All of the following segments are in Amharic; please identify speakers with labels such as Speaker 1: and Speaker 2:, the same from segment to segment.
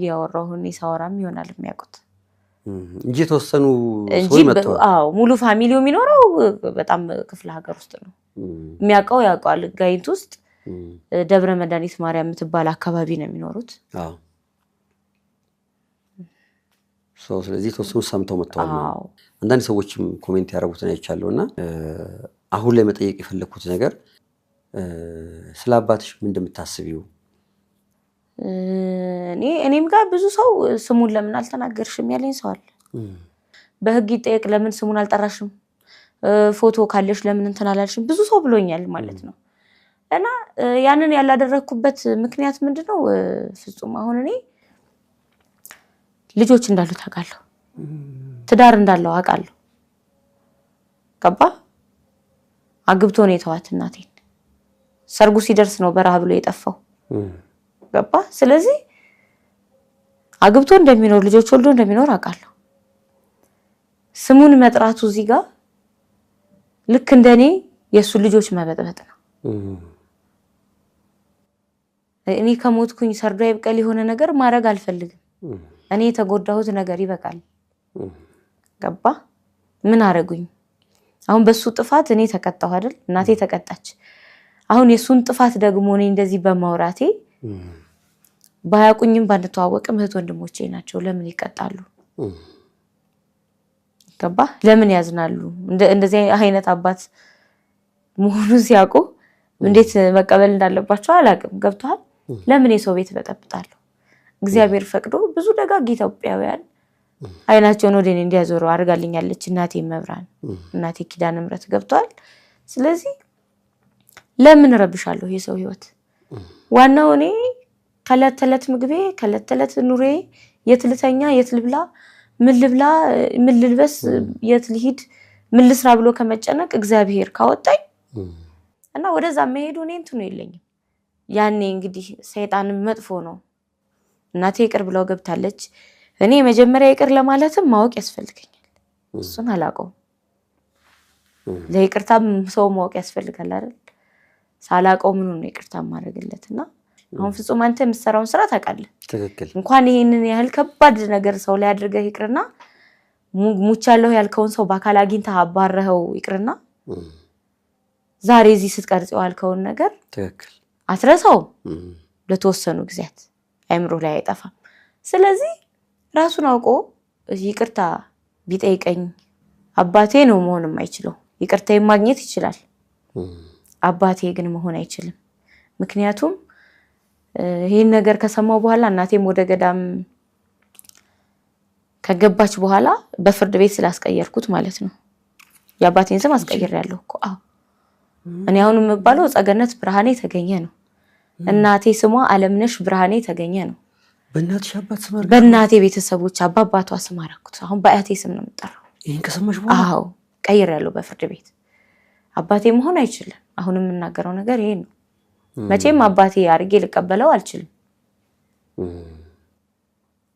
Speaker 1: ያወራሁኝ ሳወራም ይሆናል የሚያውቁት
Speaker 2: እንጂ ተወሰኑ ሰው መጥተው
Speaker 1: አዎ ሙሉ ፋሚሊው የሚኖረው በጣም ክፍለ ሀገር ውስጥ ነው የሚያውቀው ያውቃል ጋይንት ውስጥ ደብረ መድኃኒት ማርያም የምትባል አካባቢ ነው የሚኖሩት
Speaker 2: አዎ ስለዚህ ተወሰኑ ሰምተው መጥተዋል አንዳንድ ሰዎችም ኮሜንት ያደርጉት ነው ይቻለውና አሁን ላይ መጠየቅ የፈለኩት ነገር ስለ አባትሽ ምን እንደምታስቢው
Speaker 1: እኔም ጋር ብዙ ሰው ስሙን ለምን አልተናገርሽም ያለኝ ሰው አለ በህግ ይጠየቅ ለምን ስሙን አልጠራሽም ፎቶ ካለሽ ለምን እንትን አላልሽም ብዙ ሰው ብሎኛል ማለት ነው እና ያንን ያላደረኩበት ምክንያት ምንድነው ፍጹም አሁን እኔ ልጆች እንዳሉ ታውቃለሁ ትዳር እንዳለው አውቃለሁ ገባ አግብቶ ነው የተዋት እናቴን ሰርጉ ሲደርስ ነው በረሃ ብሎ የጠፋው ገባ ስለዚህ አግብቶ እንደሚኖር ልጆች ወልዶ እንደሚኖር አውቃለሁ ስሙን መጥራቱ እዚህ ጋር ልክ እንደኔ የሱ ልጆች መበጥበጥ ነው እኔ ከሞትኩኝ ሰርዶ ይብቀል የሆነ ነገር ማድረግ አልፈልግም እኔ የተጎዳሁት ነገር ይበቃል ገባ ምን አረጉኝ አሁን በሱ ጥፋት እኔ ተቀጣሁ አይደል እናቴ ተቀጣች አሁን የሱን ጥፋት ደግሞ እኔ እንደዚህ በማውራቴ ባያቁኝም ባንተዋወቅም እህት ወንድሞቼ ናቸው ለምን ይቀጣሉ ገባ ለምን ያዝናሉ እንደዚህ አይነት አባት መሆኑ ሲያውቁ እንዴት መቀበል እንዳለባቸው አላቅም ገብቷል ለምን የሰው ቤት በጠብጣለሁ እግዚአብሔር ፈቅዶ ብዙ ደጋግ ኢትዮጵያውያን አይናቸውን ወደኔ እንዲያዞሩ አርጋልኛለች እናቴ መብራን እናቴ ኪዳነ ምሕረት ገብቷል ስለዚህ ለምን ረብሻለሁ የሰው ህይወት ዋናው እኔ ከለተለት ምግቤ ከለተለት ኑሬ የትልተኛ የትልብላ ምን ልብላ ምን ልልበስ የት ልሂድ ምን ልስራ ብሎ ከመጨነቅ እግዚአብሔር ካወጣኝ እና ወደዛ መሄዱ እኔ እንት ነው የለኝም ያኔ እንግዲህ ሰይጣንም መጥፎ ነው እናቴ ይቅር ብለው ገብታለች እኔ መጀመሪያ ይቅር ለማለትም ማወቅ ያስፈልገኛል እሱን አላቀው ለይቅርታም ሰው ማወቅ ያስፈልጋል አይደል ሳላቀው ምን ነው ይቅርታ ማድረግለትና አሁን ፍጹም አንተ የምትሰራውን ስራ ታውቃለህ
Speaker 2: ትክክል
Speaker 1: እንኳን ይሄንን ያህል ከባድ ነገር ሰው ላይ አድርገህ ይቅርና ሙቻለሁ ያልከውን ሰው በአካል አግኝተህ አባረኸው ይቅርና ዛሬ እዚህ ስትቀርጽው ያልከውን ነገር
Speaker 2: ትክክል
Speaker 1: አትረሳው ለተወሰኑ ጊዜያት አይምሮ ላይ አይጠፋም ስለዚህ ራሱን አውቆ ይቅርታ ቢጠይቀኝ አባቴ ነው መሆንም አይችለው ይቅርታ ማግኘት ይችላል አባቴ ግን መሆን አይችልም ምክንያቱም ይሄን ነገር ከሰማው በኋላ እናቴም ወደ ገዳም ከገባች በኋላ በፍርድ ቤት ስላስቀየርኩት ማለት ነው ያባቴን ስም አስቀይሬያለሁ እኮ አዎ እኔ አሁን የምባለው ጸገነት ብርሃኔ ተገኘ ነው እናቴ ስሟ አለምነሽ ብርሃኔ ተገኘ ነው
Speaker 2: በእናትሽ አባት ስም አርጋ
Speaker 1: በእናቴ ቤተሰቦች አባባቷ ስም አረኩት አሁን በአያቴ ስም ነው የምጠራው
Speaker 2: ይሄን ከሰማሽ በኋላ
Speaker 1: አዎ ቀይሬያለሁ በፍርድ ቤት አባቴ መሆን አይችልም አሁን የምናገረው ነገር ይሄ ነው መቼም አባቴ አርጌ ልቀበለው አልችልም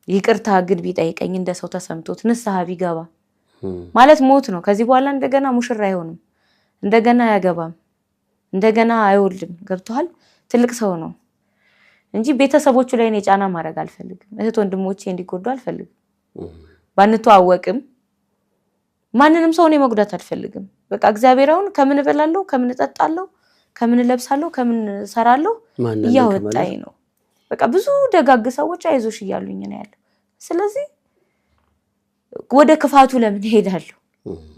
Speaker 1: ይቅርታ ግን ቢጠይቀኝ እንደሰው ተሰምቶት ንስሐ ቢገባ ማለት ሞት ነው ከዚህ በኋላ እንደገና ሙሽራ አይሆንም እንደገና ያገባም እንደገና አይወልድም ገብቷል ትልቅ ሰው ነው እንጂ ቤተሰቦቹ ላይ እኔ ጫና ማድረግ አልፈልግም እህት ወንድሞቼ እንዲጎዱ አልፈልግም ባንተዋወቅም ማንንም ሰው እኔ መጉዳት አልፈልግም በቃ እግዚአብሔርን ከምን እበላለሁ ከምን እጠጣለሁ ከምን ለብሳለሁ ከምን ሰራለሁ ያወጣኝ ነው በቃ ብዙ ደጋግ ሰዎች አይዞሽ ይያሉኝ ነው ያለው ስለዚህ ወደ ክፋቱ ለምን ሄዳለሁ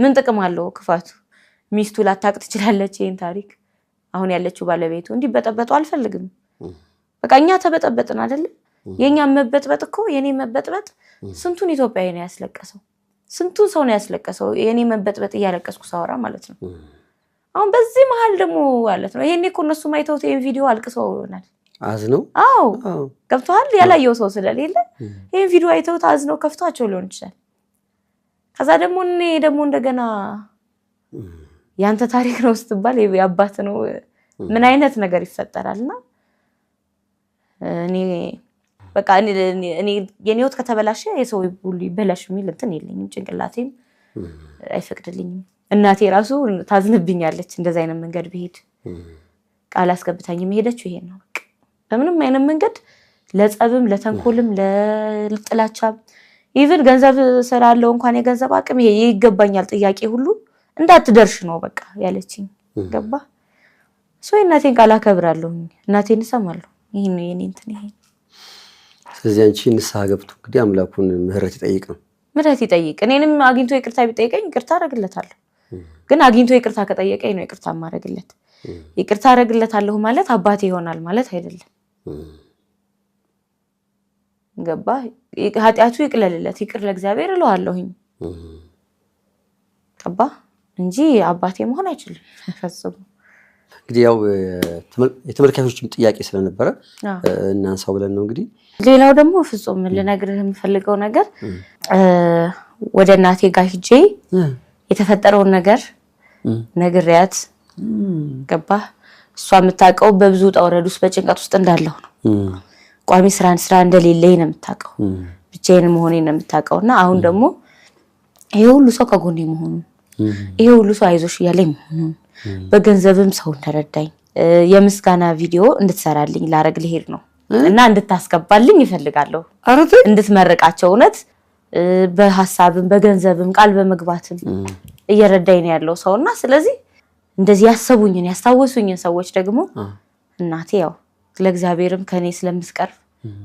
Speaker 1: ምን ጥቅም አለው ክፋቱ ሚስቱ ላታቅ ትችላለች ይሄን ታሪክ አሁን ያለችው ባለቤቱ እንዲበጠበጡ አልፈልግም በቃኛ ተበጠበጥን አይደል የኛ መበጥበጥ እኮ የኔ መበጥበጥ ስንቱን ኢትዮጵያዊ ነው ያስለቀሰው ስንቱን ሰው ነው ያስለቀሰው የኔ መበጥበጥ ያለቀስኩ ሳወራ ማለት ነው አሁን በዚህ መሃል ደግሞ ማለት ነው ይሄኔ እኮ እነሱ ማይተውት ይሄን ቪዲዮ አልቅሰው ይሆናል
Speaker 2: አዝነው
Speaker 1: አዎ ገብቷል ያላየው ሰው ስለሌለ ይሄን ቪዲዮ አይተውት አዝነው ከፍቷቸው ሊሆን ይችላል ከዛ ደግሞ እንደገና ያንተ ታሪክ ነው ስትባል ያባት ነው ምን አይነት ነገር ይፈጠራልና እኔ በቃ እኔ የኔውት ከተበላሸ የሰው ሁሉ ይበላሽ የሚል እንትን የለኝም ጭንቅላቴም አይፈቅድልኝም እናቴ ራሱ ታዝንብኛለች እንደዛ አይነት መንገድ ብሄድ ቃል አስገብታኝ መሄደች ይሄን ነው በቃ በምንም አይነት መንገድ ለጸብም ለተንኮልም ለጥላቻም ኢቭን ገንዘብ ስላለው እንኳን የገንዘብ አቅም ይሄ ይገባኛል ጥያቄ ሁሉ እንዳትደርሽ ነው በቃ ያለችኝ። ገባ እናቴን ቃል አከብራለሁ፣ እናቴን እሰማለሁ። ይሄ ነው የኔ እንትን ይሄ።
Speaker 2: ስለዚህ አንቺ ንስሐ ገብቶ እንግዲህ አምላኩን ምህረት ይጠይቅ ነው።
Speaker 1: ምህረት ይጠይቅ። እኔንም አግኝቶ ይቅርታ ቢጠይቀኝ ይቅርታ አደርግለታለሁ። ግን አግኝቶ ይቅርታ ከጠየቀኝ ነው ይቅርታ ማድረግለት። ይቅርታ አደርግለታለሁ ማለት አባቴ ይሆናል ማለት አይደለም። ገባ ኃጢአቱ ይቅለልለት፣ ይቅር ለእግዚአብሔር እለዋለሁኝ። ገባ እንጂ አባቴ መሆን አይችልም ፈጽሞ።
Speaker 2: እንግዲህ ያው የተመልካቾችም ጥያቄ ስለነበረ እናንሳው ብለን ነው እንግዲህ።
Speaker 1: ሌላው ደግሞ ፍጹም ልነግርህ የምፈልገው ነገር ወደ እናቴ ጋር ሂጄ የተፈጠረውን ነገር ነግሬያት ገባ እሷ የምታውቀው በብዙ ጣውረድ ውስጥ በጭንቀት ውስጥ እንዳለሁ ነው። ቋሚ ስራ እንደሌለኝ ነው የምታውቀው፣ ብቻዬን መሆኔን ነው የምታውቀውና አሁን ደግሞ ይሄ ሁሉ ሰው ከጎኔ መሆኑ፣ ይሄ ሁሉ ሰው አይዞሽ እያለኝ መሆኑ፣ በገንዘብም ሰው እንደረዳኝ የምስጋና ቪዲዮ እንድትሰራልኝ ላረግ ልሄድ ነው እና እንድታስገባልኝ ይፈልጋለሁ። እንድትመርቃቸው እውነት በሐሳብም በገንዘብም ቃል በመግባትም እየረዳኝ ነው ያለው ሰውና ስለዚህ እንደዚህ ያሰቡኝን ያስታወሱኝን ሰዎች ደግሞ እናቴ ያው ለእግዚአብሔርም ከኔ ስለምትቀርብ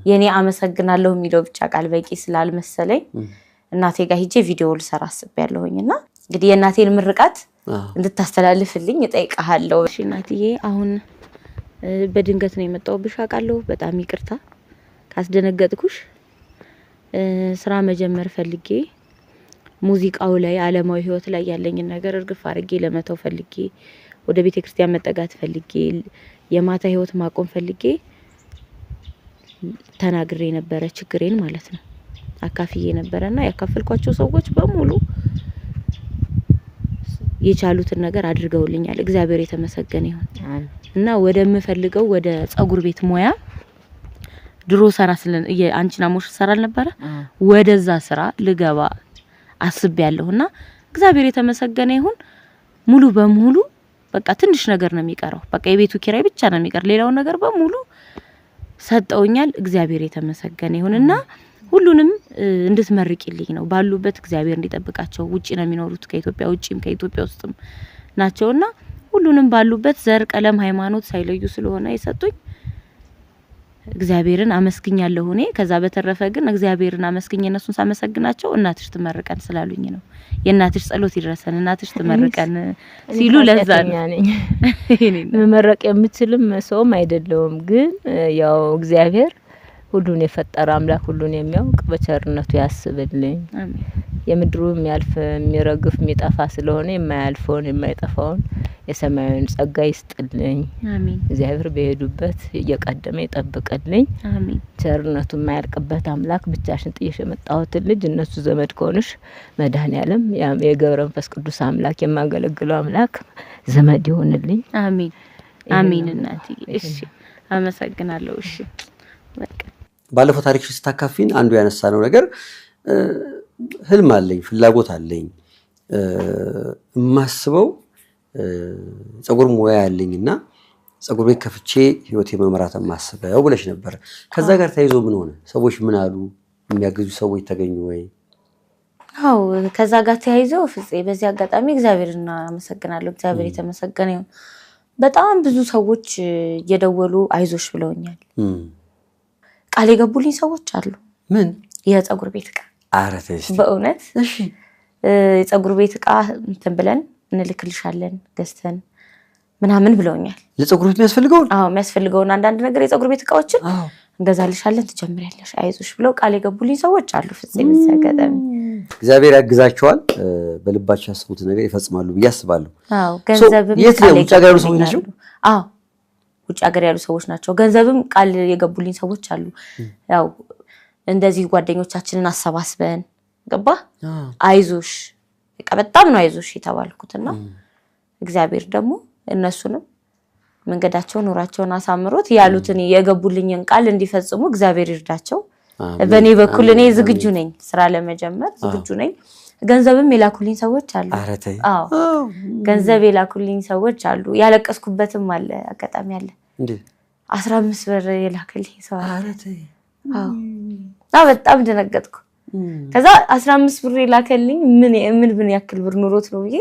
Speaker 1: የኔ አመሰግናለሁ የሚለው ብቻ ቃል በቂ ስላልመሰለኝ እናቴ ጋር ሂጄ ቪዲዮ ልሰራ አስቤያለሁኝና እንግዲህ የእናቴን ምርቃት እንድታስተላልፍልኝ እጠይቅሃለሁ። እሺ እናትዬ፣ አሁን በድንገት ነው የመጣሁብሽ አውቃለሁ። በጣም ይቅርታ ካስደነገጥኩሽ። ስራ መጀመር ፈልጌ ሙዚቃው ላይ ዓለማዊ ህይወት ላይ ያለኝን ነገር እርግፍ አድርጌ ለመተው ፈልጌ ወደ ቤተክርስቲያን መጠጋት ፈልጌ የማታ ህይወት ማቆም ፈልጌ ተናግሬ ነበረ፣ ችግሬን ማለት ነው አካፍዬ ነበርና ያካፈልኳቸው ሰዎች በሙሉ የቻሉትን ነገር አድርገውልኛል። እግዚአብሔር የተመሰገነ ይሁን እና ወደምፈልገው ወደ ጸጉር ቤት ሙያ ድሮ ሰራ ስለን አንቺና ሞሽ ሰራል ነበር ወደዛ ስራ ልገባ አስቤያለሁና እግዚአብሔር የተመሰገነ ይሁን። ሙሉ በሙሉ በቃ ትንሽ ነገር ነው የሚቀረው። በቃ የቤቱ ኪራይ ብቻ ነው የሚቀር፣ ሌላው ነገር በሙሉ ሰጠውኛል። እግዚአብሔር የተመሰገነ ይሁንና ሁሉንም እንድትመርቂልኝ ነው። ባሉበት እግዚአብሔር እንዲጠብቃቸው። ውጪ ነው የሚኖሩት፣ ከኢትዮጵያ ውጪም ከኢትዮጵያ ውስጥም ናቸውና ሁሉንም ባሉበት ዘር፣ ቀለም፣ ሃይማኖት ሳይለዩ ስለሆነ የሰጡኝ እግዚአብሔርን አመስግኛለሁ እኔ። ከዛ በተረፈ ግን እግዚአብሔርን አመስግኝ እነሱን ሳመሰግናቸው እናትሽ ትመርቀን ስላሉኝ ነው። የእናትሽ ጸሎት ይድረሰን፣ እናትሽ ትመርቀን ሲሉ ለዛ ነኝ።
Speaker 3: መመረቅ የምትልም ሰውም አይደለውም፣ ግን ያው እግዚአብሔር ሁሉን የፈጠረ አምላክ ሁሉን የሚያውቅ በቸርነቱ ያስብልኝ።
Speaker 1: አሜን።
Speaker 3: የምድሩ የሚያልፍ የሚረግፍ የሚጠፋ ስለሆነ የማያልፈውን የማይጠፋውን የሰማዩን ጸጋ ይስጥልኝ።
Speaker 1: አሜን።
Speaker 3: እግዚአብሔር በሄዱበት እየቀደመ ይጠብቅልኝ።
Speaker 1: አሜን።
Speaker 3: ቸርነቱ የማያልቅበት አምላክ ብቻሽን ጥየሽ የመጣሁትን ልጅ እነሱ ዘመድ ከሆንሽ መድኃኔዓለም የገብረ መንፈስ ቅዱስ አምላክ የማገለግለው አምላክ ዘመድ ይሆንልኝ።
Speaker 1: አሜን። አሜን እናትዬ። እሺ አመሰግናለሁ። እሺ በቃ
Speaker 2: ባለፈው ታሪክሽ ስታካፊን አንዱ ያነሳነው ነገር ህልም አለኝ፣ ፍላጎት አለኝ፣ የማስበው ጸጉር ሙያ ያለኝና ጸጉር ቤት ከፍቼ ህይወቴ መምራት የማስበው ብለሽ ነበር። ከዛ ጋር ተያይዞ ምን ሆነ? ሰዎች ምን አሉ? የሚያግዙ ሰዎች ተገኙ ወይ?
Speaker 1: አው ከዛ ጋር ተያይዞ ፍፄ በዚህ አጋጣሚ እግዚአብሔርን አመሰግናለሁ። እግዚአብሔር የተመሰገነ ይሁን። በጣም ብዙ ሰዎች እየደወሉ አይዞሽ ብለውኛል። ቃል የገቡልኝ ሰዎች አሉ።
Speaker 2: ምን?
Speaker 1: የጸጉር ቤት ዕቃ
Speaker 2: አረተሽ
Speaker 1: በእውነት
Speaker 2: እሺ፣
Speaker 1: የጸጉር ቤት ዕቃ እንትን ብለን እንልክልሻለን ገዝተን ምናምን ብለውኛል።
Speaker 2: ለጸጉር ቤት የሚያስፈልገውን?
Speaker 1: አዎ የሚያስፈልገውን አንዳንድ ነገር የጸጉር ቤት ዕቃዎችን እንገዛልሻለን ትጀምሪያለሽ አይዞሽ ብለው ቃል የገቡልኝ ሰዎች አሉ። ፍጹም ይሰገደም
Speaker 2: እግዚአብሔር ያግዛቸዋል። በልባቸው ያስቡት ነገር ይፈጽማሉ ብዬ አስባለሁ።
Speaker 1: አዎ ገንዘብም
Speaker 2: የት ነው? ውጭ ሀገር ያሉ ሰዎች ናቸው?
Speaker 1: አዎ ውጭ ሀገር ያሉ ሰዎች ናቸው። ገንዘብም ቃል የገቡልኝ ሰዎች አሉ። ያው እንደዚህ ጓደኞቻችንን አሰባስበን ገባ አይዞሽ በቃ በጣም ነው አይዞሽ የተባልኩትና እግዚአብሔር ደግሞ እነሱንም መንገዳቸውን ኑራቸውን አሳምሮት ያሉትን የገቡልኝን ቃል እንዲፈጽሙ እግዚአብሔር ይርዳቸው። በኔ በኩል እኔ ዝግጁ ነኝ፣ ስራ ለመጀመር ዝግጁ ነኝ። ገንዘብም የላኩልኝ ሰዎች አሉ። አዎ ገንዘብ የላኩልኝ ሰዎች አሉ። ያለቀስኩበትም አለ አጋጣሚ አለ።
Speaker 2: እንዴ
Speaker 1: 15 ብር የላከልኝ ሰው አለ። በጣም ደነገጥኩ። ከዛ 15 ብር ላከልኝ ምን ያክል ብር ኑሮት ነው ብዬ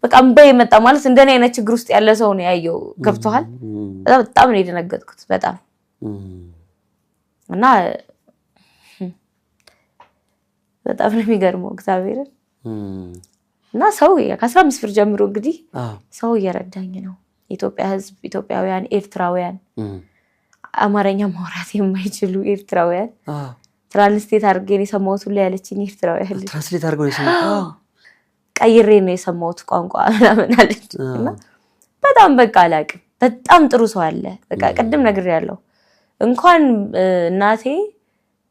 Speaker 1: በቃ እምባዬ መጣ። ማለት እንደኔ አይነት ችግር ውስጥ ያለ ሰው ነው ያየው። ገብቷል። በጣም ነው የደነገጥኩት በጣም እና በጣም ነው የሚገርመው እግዚአብሔርን እና ሰው ከ15 ብር ጀምሮ እንግዲህ ሰው እየረዳኝ ነው። ኢትዮጵያ ህዝብ፣ ኢትዮጵያውያን፣ ኤርትራውያን፣ አማርኛ ማውራት የማይችሉ ኤርትራውያን ትራንስሌት አድርገን የሰማሁት ሁሉ ያለችኝ ኤርትራውያን
Speaker 2: ትራንስሌት አድርገን የሰማሁት
Speaker 1: ቀይሬ ነው የሰማሁት ቋንቋ ምናምን አለች እና በጣም በቃ አላቅም። በጣም ጥሩ ሰው አለ። በቃ ቅድም ነግሬያለሁ። እንኳን እናቴ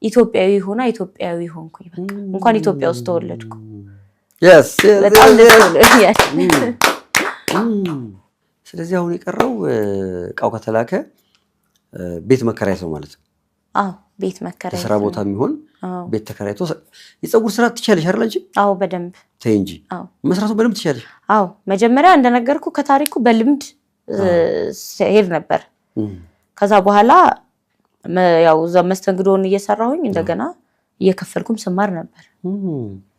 Speaker 1: ኢትዮጵያዊ ሆና ኢትዮጵያዊ ሆንኩኝ። በቃ እንኳን ኢትዮጵያ ውስጥ ተወለድኩ። በጣም ደስ ብሎኛል።
Speaker 2: ስለዚህ አሁን የቀረው እቃው ከተላከ ቤት መከራየት ነው ማለት ነው።
Speaker 1: ቤት መከራየት፣
Speaker 2: ስራ ቦታ የሚሆን ቤት ተከራይቶ የፀጉር ስራ ትችያለሽ አይደል አንቺ?
Speaker 1: በደንብ
Speaker 2: ተይ እንጂ መስራቱ በደንብ ትችያለሽ።
Speaker 1: መጀመሪያ እንደነገርኩ ከታሪኩ በልምድ ሄድ ነበር። ከዛ በኋላ ያው መስተንግዶን እየሰራሁኝ እንደገና እየከፈልኩም ስማር ነበር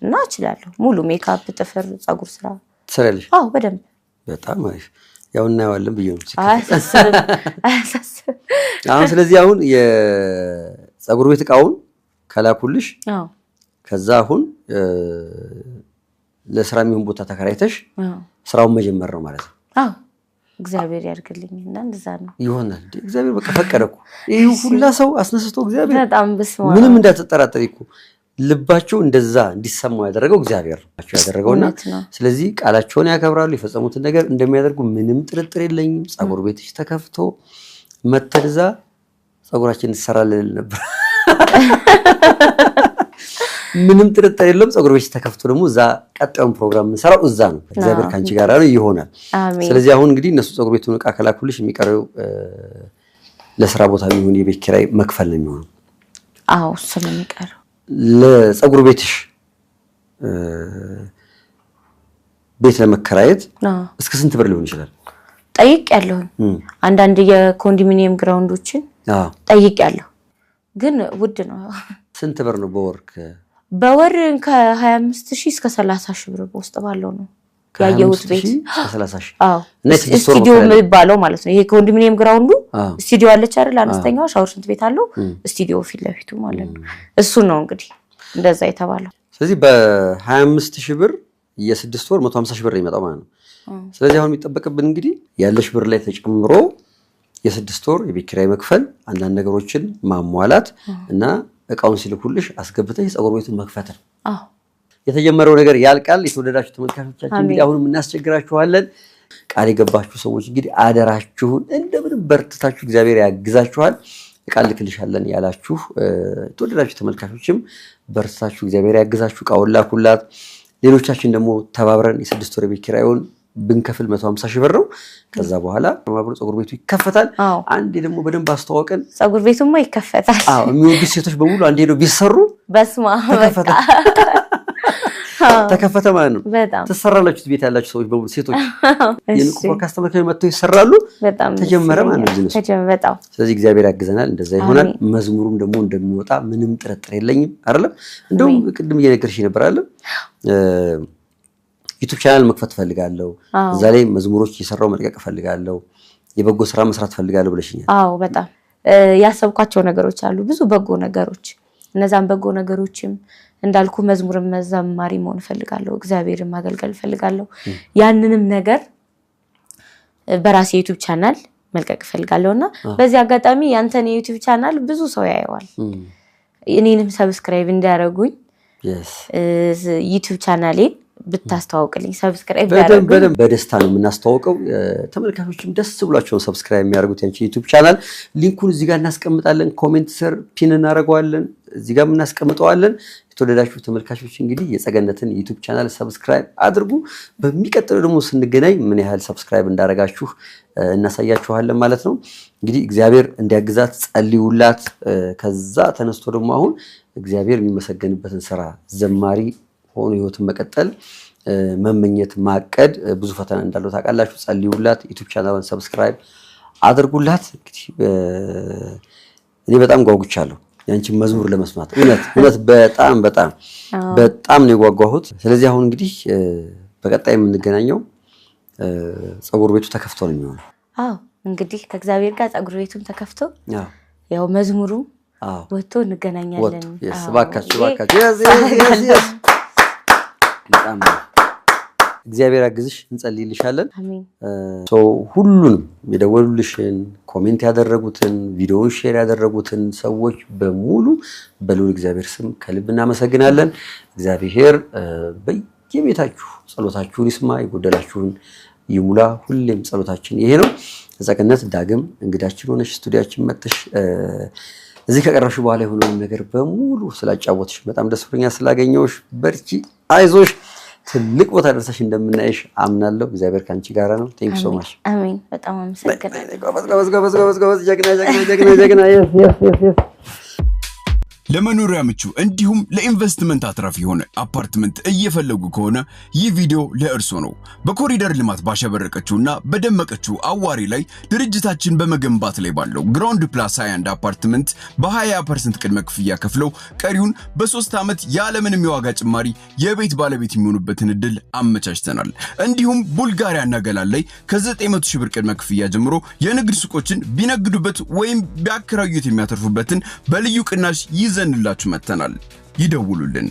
Speaker 1: እና እችላለሁ። ሙሉ ሜካፕ፣ ጥፍር፣ ፀጉር ስራ
Speaker 2: ትሰሪያለሽ?
Speaker 1: በደንብ።
Speaker 2: በጣም አሪፍ። ያው እናየዋለን ብዬ ነው። አሁን ስለዚህ አሁን የፀጉር ቤት እቃውን ከላኩልሽ ከዛ አሁን ለስራ የሚሆን ቦታ ተከራይተሽ ስራውን መጀመር ነው ማለት ነው።
Speaker 1: እግዚአብሔር ያድርግልኝና እንደዛ ነው
Speaker 2: ይሆናል። እግዚአብሔር በቃ ፈቀደ እኮ ይሄ ሁላ ሰው አስነስቶ እግዚአብሔር
Speaker 1: በጣም በስማ
Speaker 2: ምንም እንዳትጠራጠሪ እኮ ልባቸው እንደዛ እንዲሰማው ያደረገው እግዚአብሔር ነው ያደረገውና ስለዚህ ቃላቸውን ያከብራሉ። የፈጸሙትን ነገር እንደሚያደርጉ ምንም ጥርጥር የለኝም። ፀጉር ቤትሽ ተከፍቶ መተልዛ ፀጉራችን እንሰራለን ነበር። ምንም ጥርጥር የለውም። ፀጉር ቤትሽ ተከፍቶ ደግሞ እዛ ቀጣዩን ፕሮግራም እንሰራው እዛ ነው። እግዚአብሔር ካንቺ ጋር ነው ይሆናል። ስለዚህ አሁን እንግዲህ እነሱ ፀጉር ቤቱን እቃ ከላኩልሽ የሚቀረው ለስራ ቦታ የሚሆን የቤት ኪራይ መክፈል ነው የሚሆነው።
Speaker 1: እሱ ነው የሚቀረው።
Speaker 2: ለፀጉር ቤትሽ ቤት ለመከራየት እስከ ስንት ብር ሊሆን ይችላል?
Speaker 1: ጠይቄያለሁ። አንዳንድ የኮንዶሚኒየም ግራውንዶችን ጠይቄያለሁ፣ ግን ውድ ነው።
Speaker 2: ስንት ብር ነው በወር?
Speaker 1: በወር ከ25,000 እስከ 30,000 ብር ውስጥ ባለው ነው ያየሁት ቤት።
Speaker 2: 30,000
Speaker 1: እና ስቱዲዮ የሚባለው ማለት ነው። ይሄ ኮንዶሚኒየም ግራውንዱ ስቱዲዮ አለች አይደል? አነስተኛው ሻወር ሽንት ቤት አለው፣ ስቱዲዮ ፊት ለፊቱ ማለት ነው። እሱ ነው እንግዲህ እንደዛ የተባለው።
Speaker 2: ስለዚህ በ25,000 ብር የ6 ወር 150,000 ብር ይመጣው ማለት ነው። ስለዚህ አሁን የሚጠበቅብን እንግዲህ ያለሽ ብር ላይ ተጨምሮ የ6 ወር የቤት ኪራይ መክፈል፣ አንዳንድ ነገሮችን ማሟላት እና እቃውን ሲልኩልሽ አስገብተሽ ፀጉር ቤቱን መክፈት ነው። የተጀመረው ነገር ያልቃል። የተወደዳችሁ ተመልካቾቻችን እንግዲህ አሁንም እናስቸግራችኋለን። ቃል የገባችሁ ሰዎች እንግዲህ አደራችሁን እንደምንም በርትታችሁ እግዚአብሔር ያግዛችኋል። ቃል ልክልሻለን ያላችሁ የተወደዳችሁ ተመልካቾችም በርትታችሁ እግዚአብሔር ያግዛችሁ፣ ቃል ላኩላት። ሌሎቻችን ደግሞ ተባብረን የ6 ወር የቤት ኪራዩን ብንከፍል 150,000 ብር ነው። ከዛ በኋላ ማብሩ ፀጉር ቤቱ ይከፈታል። አንዴ ደግሞ በደንብ አስተዋወቀን።
Speaker 1: ፀጉር ቤቱማ ይከፈታል።
Speaker 2: የሚወዱ ሴቶች በሙሉ አንዴ ነው ቢሰሩ
Speaker 1: በስማ በቃ
Speaker 2: ተከፈተ ማለት ነው። ተሰራላችሁ ቤት ያላችሁ ሰዎች በሙሉ ሴቶች የንቁ ፖድካስት ተመልካቾች መጥተው ይሰራሉ። ተጀመረ ማለት ነው ቢዝነሱ። ስለዚህ እግዚአብሔር ያግዘናል፣ እንደዛ ይሆናል። መዝሙሩም ደግሞ እንደሚወጣ ምንም ጥርጥር የለኝም። አይደለም እንደውም ቅድም እየነገርሽ ነበር አይደል? ዩቲዩብ ቻናል መክፈት ፈልጋለሁ፣ እዛ ላይ መዝሙሮች እየሰራው መልቀቅ ፈልጋለሁ፣ የበጎ ስራ መስራት ፈልጋለሁ ብለሽኛል።
Speaker 1: በጣም ያሰብኳቸው ነገሮች አሉ፣ ብዙ በጎ ነገሮች። እነዛን በጎ ነገሮችም እንዳልኩ መዝሙር መዘማሪ መሆን ፈልጋለሁ፣ እግዚአብሔርን ማገልገል ፈልጋለሁ። ያንንም ነገር በራሴ ዩቲዩብ ቻናል መልቀቅ ፈልጋለሁና በዚህ አጋጣሚ ያንተን የዩቲዩብ ቻናል ብዙ ሰው ያየዋል። እኔንም ሰብስክራይብ እንዲያደርጉኝ ዩቲዩብ ቻናሌን ብታስተዋውቅልኝ። ሰብስክራይብ
Speaker 2: በደንብ በደስታ ነው የምናስተዋውቀው። ተመልካቾችም ደስ ብሏቸው ሰብስክራይብ የሚያደርጉት ያንቺ ዩቲዩብ ቻናል ሊንኩን እዚህ ጋር እናስቀምጣለን። ኮሜንት ስር ፒን እናደርገዋለን፣ እዚህ ጋር እናስቀምጠዋለን። የተወደዳችሁ ተመልካቾች እንግዲህ የጸገነትን ዩቲዩብ ቻናል ሰብስክራይብ አድርጉ። በሚቀጥለው ደግሞ ስንገናኝ ምን ያህል ሰብስክራይብ እንዳደረጋችሁ እናሳያችኋለን ማለት ነው። እንግዲህ እግዚአብሔር እንዲያግዛት ጸልዩላት። ከዛ ተነስቶ ደግሞ አሁን እግዚአብሔር የሚመሰገንበትን ስራ ዘማሪ ሆኖ ህይወትን መቀጠል መመኘት ማቀድ ብዙ ፈተና እንዳለው ታውቃላችሁ። ጸልዩላት፣ ዩቲዩብ ቻናሉን ሰብስክራይብ አድርጉላት። እንግዲህ እኔ በጣም ጓጉቻለሁ። ያንቺ መዝሙር ለመስማት እውነት በጣም ነው የጓጓሁት። ስለዚህ አሁን እንግዲህ በቀጣይ የምንገናኘው ጸጉር ቤቱ ተከፍቶ ነው የሚሆነው።
Speaker 1: አዎ እንግዲህ ከእግዚአብሔር ጋር ጸጉር ቤቱም ተከፍቶ ያው መዝሙሩ ወጥቶ እንገናኛለን።
Speaker 2: ባካችሁ በጣም እግዚአብሔር ያግዝሽ፣ እንጸልይልሻለን።
Speaker 1: አሜን።
Speaker 2: ሁሉንም የደወሉልሽን ኮሜንት ያደረጉትን ቪዲዮውን ሼር ያደረጉትን ሰዎች በሙሉ በልዑል እግዚአብሔር ስም ከልብ እናመሰግናለን። እግዚአብሔር በየቤታችሁ ጸሎታችሁን ይስማ፣ የጎደላችሁን ይሙላ። ሁሌም ጸሎታችን ይሄ ነው። ዘጸገነት ዳግም እንግዳችን ሆነሽ ስቱዲያችን መጥተሽ እዚህ ከቀረብሽ በኋላ የሆነውን ነገር በሙሉ ስላጫወትሽ በጣም ደስ ብሎኛል። ስላገኘሁሽ በርቺ፣ አይዞሽ፣ ትልቅ ቦታ ደርሰሽ እንደምናይሽ አምናለሁ። እግዚአብሔር ካንቺ ጋር ነው። ቴንክ ዩ ሶ ማች።
Speaker 1: አሜን። በጣም አመሰግናለሁ።
Speaker 2: ጎበዝ ጀግና።
Speaker 4: ለመኖሪያ ምቹ እንዲሁም ለኢንቨስትመንት አትራፊ የሆነ አፓርትመንት እየፈለጉ ከሆነ ይህ ቪዲዮ ለእርሶ ነው። በኮሪደር ልማት ባሸበረቀችውና በደመቀችው አዋሪ ላይ ድርጅታችን በመገንባት ላይ ባለው ግራውንድ ፕላስ 21 አፓርትመንት በ20% ቅድመ ክፍያ ከፍለው ቀሪውን በ3 ዓመት ያለምንም የዋጋ ጭማሪ የቤት ባለቤት የሚሆኑበትን እድል አመቻችተናል። እንዲሁም ቡልጋሪያና ገላን ላይ ከ900 ሺህ ብር ቅድመ ክፍያ ጀምሮ የንግድ ሱቆችን ቢነግዱበት ወይም ቢያከራዩት የሚያተርፉበትን በልዩ ቅናሽ ይዘንላችሁ መጥተናል። ይደውሉልን።